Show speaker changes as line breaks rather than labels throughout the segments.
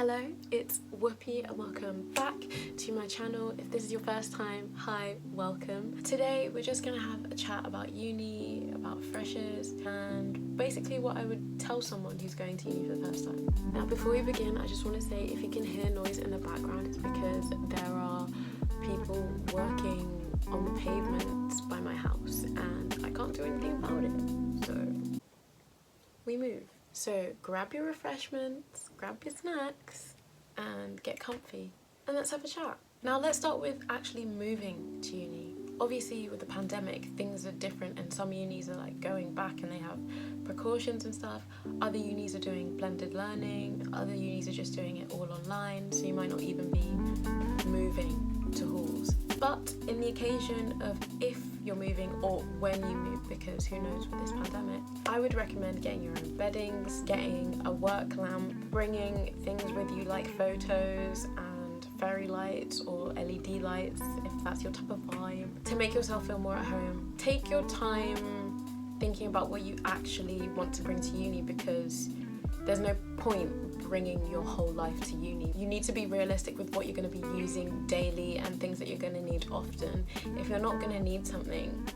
Hello, it's Whoopi and welcome back to my channel. If this is your first time, hi, welcome. Today we're just gonna have a chat about uni, about freshers, and basically what I would tell someone who's going to uni for the first time. Now before we begin, I just want to say if you can hear noise in the background, it's because there are people working on the pavements by my house and I can't do anything about it, so we move. So grab your refreshments, grab your snacks and get comfy and let's have a chat. Now let's start with actually moving to uni. Obviously with the pandemic things are different and some unis are like going back and they have precautions and stuff. Other unis are doing blended learning, other unis are just doing it all online, so you might not even be moving to halls. But in the occasion of if you're moving or when you move, because who knows with this pandemic, I would recommend getting your own beddings, getting a work lamp, bringing things with you like photos and fairy lights or LED lights if that's your type of vibe, to make yourself feel more at home. Take your time thinking about what you actually want to bring to uni, because there's no point bringing your whole life to uni. You need to be realistic with what you're going to be using daily and things that you're going to need often. If you're not going to need something,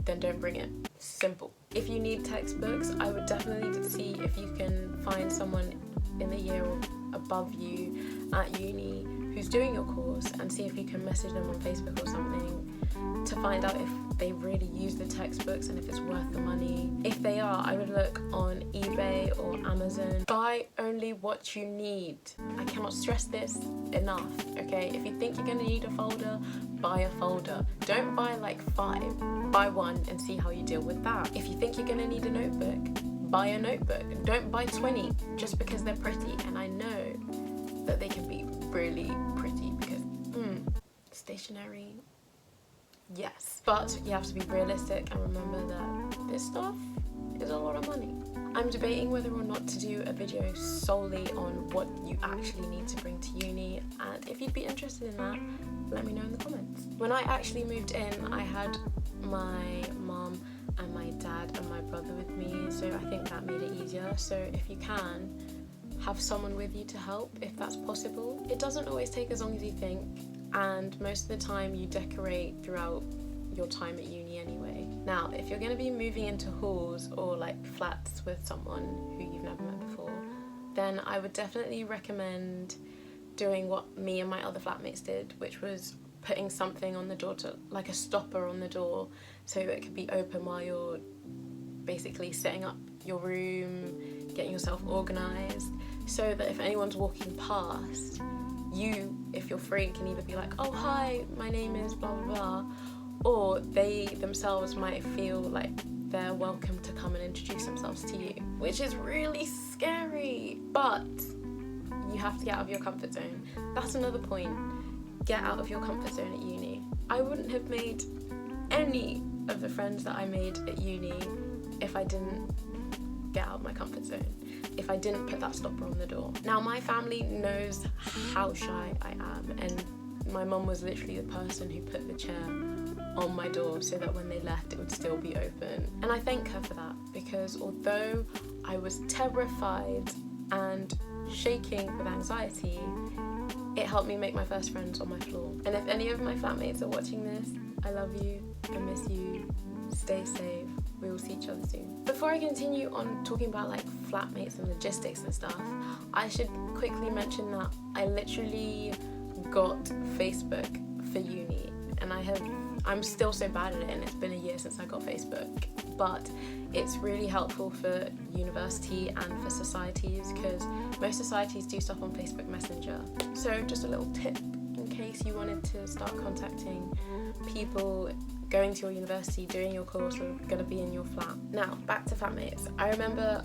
then don't bring it. Simple. If you need textbooks, I would definitely see if you can find someone in the year or above you at uni who's doing your course and see if you can message them on Facebook or something to find out if they really use the textbooks and if it's worth the money. If they are, I would look on eBay or Amazon. Buy only what you need. I cannot stress this enough, okay? If you think you're gonna need a folder, buy a folder. Don't buy like 5, buy 1 and see how you deal with that. If you think you're gonna need a notebook, buy a notebook. Don't buy 20 just because they're pretty, and I know that they can be really pretty because stationery, yes, but you have to be realistic and remember that this stuff is a lot of money. I'm debating whether or not to do a video solely on what you actually need to bring to uni, and if you'd be interested in that, let me know in the comments. When I actually moved in, I had my mum and my dad and my brother with me, so I think that made it easier. So if you can, have someone with you to help if that's possible. It doesn't always take as long as you think, and most of the time you decorate throughout your time at uni anyway. Now if you're going to be moving into halls or like flats with someone who you've never met before, then I would definitely recommend doing what me and my other flatmates did, which was putting something on the door, to like a stopper on the door, so it could be open while you're basically setting up your room, getting yourself organised, so that if anyone's walking past, you, if you're free, can either be like, oh hi, my name is blah blah blah, or they themselves might feel like they're welcome to come and introduce themselves to you, which is really scary, but you have to get out of your comfort zone. That's another point. Get out of your comfort zone at uni. I wouldn't have made any of the friends that I made at uni if I didn't get out of my comfort zone, if I didn't put that stopper on the door. Now my family knows how shy I am, and my mum was literally the person who put the chair on my door so that when they left it would still be open, and I thank her for that, because although I was terrified and shaking with anxiety, it helped me make my first friends on my floor. And if any of my flatmates are watching this, I love you, I miss you, stay safe, we will see each other soon. Before I continue on talking about like flatmates and logistics and stuff, I should quickly mention that I literally got Facebook for uni, and I'm still so bad at it, and it's been a year since I got Facebook, but it's really helpful for university and for societies, because most societies do stuff on Facebook Messenger. So just a little tip in case you wanted to start contacting people going to your university, doing your course, or going to be in your flat. Now back to flatmates. I remember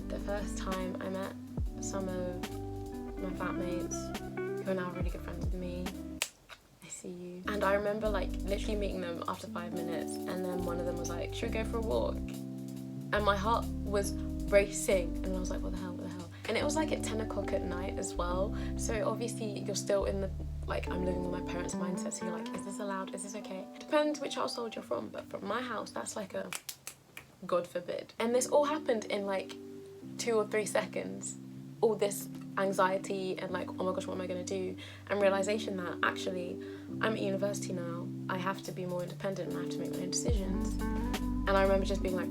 the first time I met some of my flatmates who are now really good friends with me. I see you. And I remember like literally meeting them after 5 minutes, and then one of them was like, should we go for a walk? And my heart was racing, and I was like, what the hell? And it was like at 10 o'clock at night as well, so obviously you're still in the like, I'm living with my parents' mindset, so you're like, is this allowed, is this okay? Depends which household you're from, but from my house that's like a God forbid. And this all happened in like 2 or 3 seconds. All this anxiety and like, oh my gosh, what am I going to do? And realization that actually I'm at university now, I have to be more independent and I have to make my own decisions. And I remember just being like,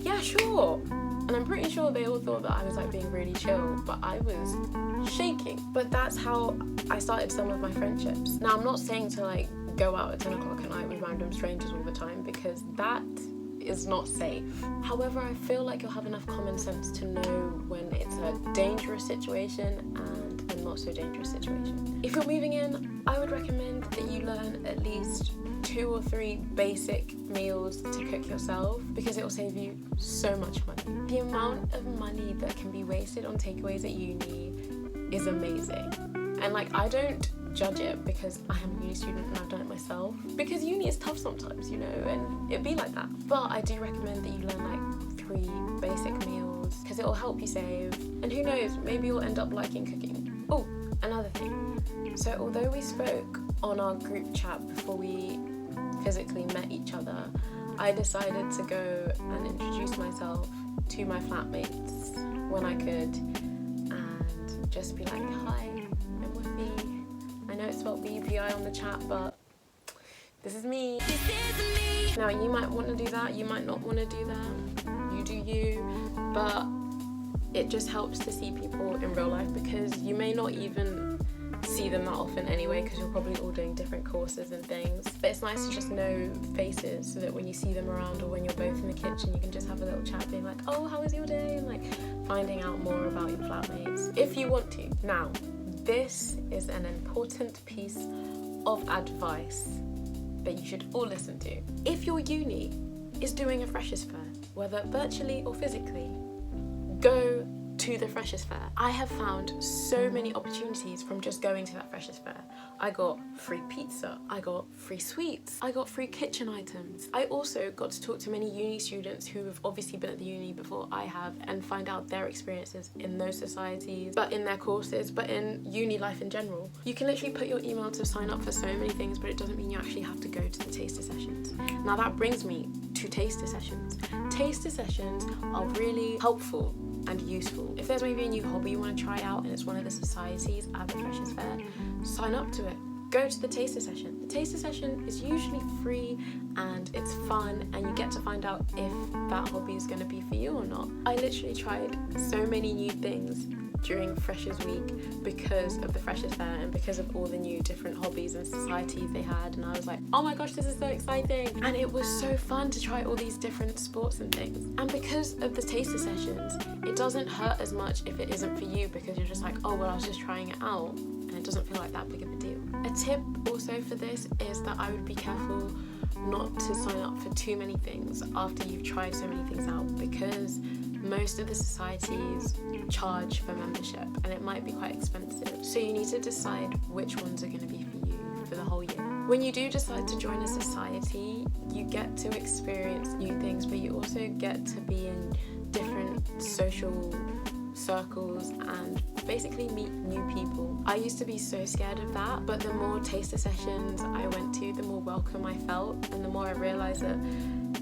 yeah, sure. And I'm pretty sure they all thought that I was like being really chill, but I was shaking. But that's how I started some of my friendships. Now, I'm not saying to like go out at 10 o'clock at night with random strangers all the time, because that is not safe. However, I feel like you'll have enough common sense to know when it's a dangerous situation and a not so dangerous situation. If you're moving in, I would recommend that you learn at least 2 or 3 basic meals to cook yourself, because it will save you so much money. The amount of money that can be wasted on takeaways at uni is amazing. And like, I don't judge it because I am a uni student and I've done it myself, because uni is tough sometimes, you know, and it'd be like that. But I do recommend that you learn like 3 basic meals, because it will help you save, and who knows, maybe you'll end up liking cooking. Oh, another thing. So although we spoke on our group chat before we physically met each other, I decided to go and introduce myself to my flatmates when I could, and just be like, hi, I'm Whoopi. I know it's spelled B-U-P-I on the chat, but this is me. Now, you might want to do that, you might not want to do that, you do you, but it just helps to see people in real life, because you may not even see them that often anyway, because you're probably all doing different courses and things. But it's nice to just know faces, so that when you see them around or when you're both in the kitchen, you can just have a little chat being like, oh, how was your day? And like finding out more about your flatmates if you want to. Now, this is an important piece of advice that you should all listen to. If your uni is doing a freshers fair, whether virtually or physically, go to the freshers fair. I have found so many opportunities from just going to that freshers fair. I got free pizza, I got free sweets, I got free kitchen items. I also got to talk to many uni students who have obviously been at the uni before I have, and find out their experiences in those societies, but in their courses, but in uni life in general. You can literally put your email to sign up for so many things, but it doesn't mean you actually have to go to the taster sessions. Now that brings me to taster sessions. Taster sessions are really helpful and useful. If there's maybe a new hobby you want to try out and it's one of the societies at the freshers fair, sign up to it. Go to the taster session. The taster session is usually free and it's fun, and you get to find out if that hobby is going to be for you or not. I literally tried so many new things during Freshers Week because of the Freshers Fair and because of all the new different hobbies and societies they had, and I was like, oh my gosh, this is so exciting. And it was so fun to try all these different sports and things. And because of the taster sessions, it doesn't hurt as much if it isn't for you, because you're just like, oh well, I was just trying it out, and it doesn't feel like that big of a deal. A tip also for this is that I would be careful not to sign up for too many things after you've tried so many things out, because most of the societies charge for membership and it might be quite expensive. So you need to decide which ones are going to be for you for the whole year. When you do decide to join a society, you get to experience new things, but you also get to be in different social circles and basically meet new people. I used to be so scared of that, but the more taster sessions I went to, the more welcome I felt, and the more I realised that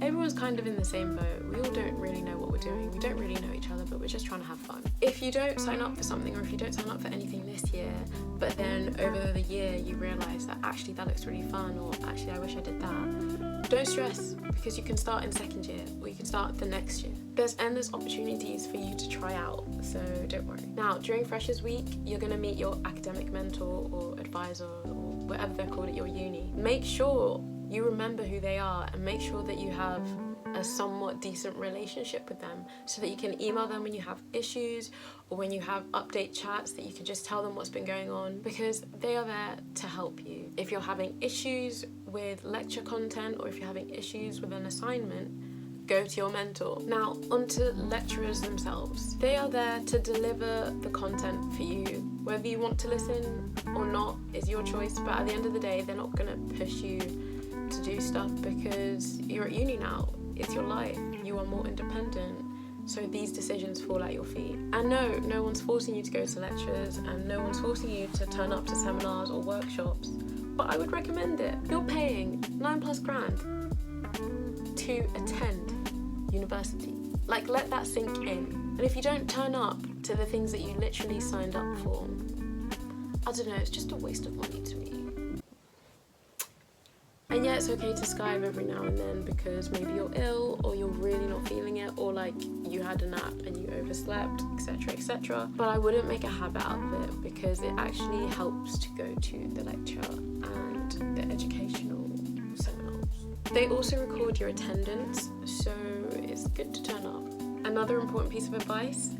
everyone's kind of in the same boat. We all don't really know what we're doing. We don't really know each other, but we're just trying to have fun. If you don't sign up for something, or if you don't sign up for anything this year, but then over the year you realise that actually that looks really fun, or actually I wish I did that, don't stress, because you can start in second year, or you can start the next year. There's endless opportunities for you to try out, so don't worry. Now, during Freshers Week, you're going to meet your academic mentor or advisor, or whatever they're called at your uni. Make sure you remember who they are, and make sure that you have a somewhat decent relationship with them, so that you can email them when you have issues, or when you have update chats, that you can just tell them what's been going on, because they are there to help you. If you're having issues with lecture content, or if you're having issues with an assignment, go to your mentor. Now, onto lecturers themselves. They are there to deliver the content for you. Whether you want to listen or not is your choice, but at the end of the day, they're not going to push you to do stuff, because you're at uni now. It's your life. You are more independent. So these decisions fall at your feet. And no one's forcing you to go to lectures, and no one's forcing you to turn up to seminars or workshops. But I would recommend it. You're paying $9+ grand to attend university. Like, let that sink in. And if you don't turn up to to the things that you literally signed up for. I don't know, it's just a waste of money to me. And yeah, it's okay to skive every now and then because maybe you're ill or you're really not feeling it, or like you had a nap and you overslept, etc, etc. But I wouldn't make a habit out of it because it actually helps to go to the lecture and the educational seminars. They also record your attendance, so it's good to turn up. Another important piece of advice: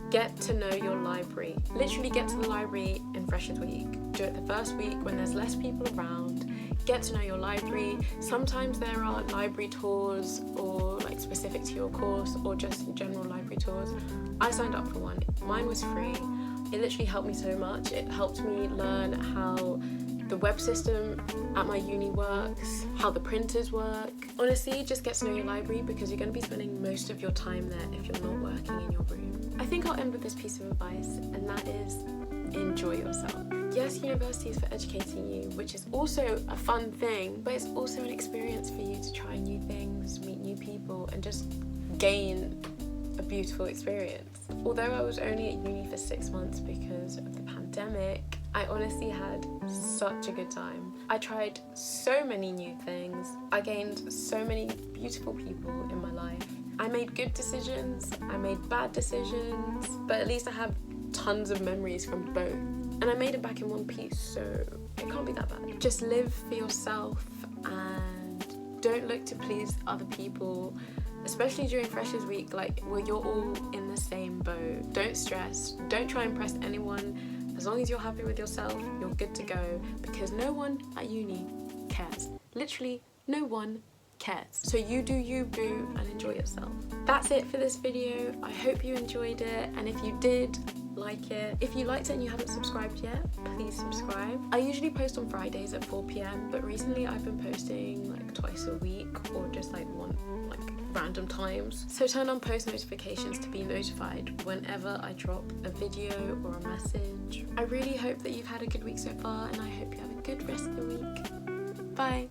get to know your library. Literally get to the library in Freshers Week. Do it the first week when there's less people around. Get to know your library. Sometimes there are library tours, or like specific to your course, or just general library tours. I signed up for one. Mine was free. It literally helped me so much. It helped me learn how the web system at my uni works, how the printers work. Honestly, just get to know your library because you're going to be spending most of your time there if you're not working in your room. I think I'll end with this piece of advice, and that is enjoy yourself. Yes, university is for educating you, which is also a fun thing, but it's also an experience for you to try new things, meet new people, and just gain a beautiful experience. Although I was only at uni for 6 months because of the pandemic, I honestly had such a good time. I tried so many new things. I gained so many beautiful people in my life. I made good decisions, I made bad decisions, but at least I have tons of memories from both. And I made it back in one piece, so it can't be that bad. Just live for yourself and don't look to please other people, especially during Freshers Week, like where you're all in the same boat. Don't stress, don't try and impress anyone. As long as you're happy with yourself, you're good to go, because no one at uni cares. Literally, no one cares. So you do you, boo, and enjoy yourself. That's it for this video. I hope you enjoyed it, and if you did, like it. If you liked it and you haven't subscribed yet, please subscribe. I usually post on Fridays at 4 p.m, but recently I've been posting like twice a week, or just like random times. So turn on post notifications to be notified whenever I drop a video or a message. I really hope that you've had a good week so far, and I hope you have a good rest of the week. Bye.